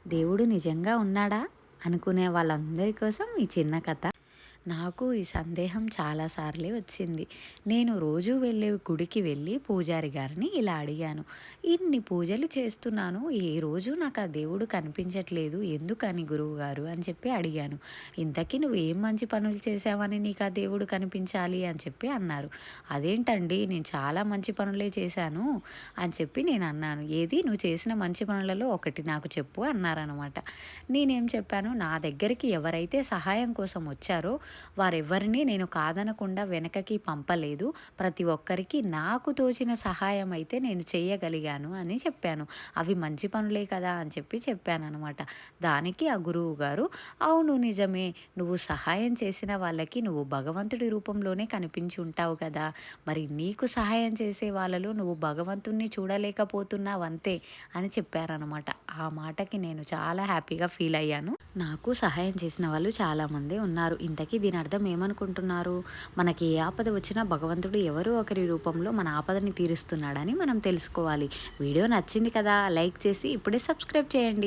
దేవుడు నిజంగా ఉన్నాడా అనుకునే వాళ్ళందరి కోసం ఈ చిన్న కథ. నాకు ఈ సందేహం చాలా సార్లే వచ్చింది. నేను రోజు వెళ్ళే గుడికి వెళ్ళి పూజారి గారిని ఇలా అడిగాను. ఇన్ని పూజలు చేస్తున్నాను, ఏ రోజు నాకు ఆ దేవుడు కనిపించట్లేదు. ఎందుకని గురువుగారు అని చెప్పి అడిగాను. ఇంతకీ నువ్వు ఏం మంచి పనులు చేశావని నీకు ఆ దేవుడు కనిపించాలి అని చెప్పి అన్నారు. అదేంటండి, నేను చాలా మంచి పనులే చేశాను అని చెప్పి నేను అన్నాను. ఏది నువ్వు చేసిన మంచి పనులలో ఒకటి నాకు చెప్పు అన్నారనమాట. నేనేం చెప్పాను, నా దగ్గరికి ఎవరైతే సహాయం కోసం వచ్చారో వారెవ్వరిని నేను కాదనకుండా వెనకకి పంపలేదు. ప్రతి ఒక్కరికి నాకు తోచిన సహాయం అయితే నేను చేయగలిగాను అని చెప్పాను. అవి మంచి పనులే కదా అని చెప్పి చెప్పాననమాట. దానికి ఆ గురువుగారు, అవును నిజమే. నువ్వు సహాయం చేసిన వాళ్ళకి నువ్వు భగవంతుడి రూపంలోనే కనిపించి ఉంటావు కదా! మరి నీకు సహాయం చేసే వాళ్ళలో నువ్వు భగవంతుడిని చూడలేకపోతున్నావంతే అని చెప్పారనమాట. ఆ మాటకి నేను చాలా హ్యాపీగా ఫీల్ అయ్యాను. నాకు సహాయం చేసిన వాళ్ళు చాలామందే ఉన్నారు. ఇంతకీ దీని అర్థం ఏమనుకుంటున్నారు? మనకి ఏ ఆపద వచ్చినా భగవంతుడు ఎవరో ఒకరి రూపంలో మన ఆపదని తీరుస్తున్నాడని మనం తెలుసుకోవాలి. వీడియో నచ్చింది కదా! లైక్ చేసి ఇప్పుడే సబ్స్క్రైబ్ చేయండి.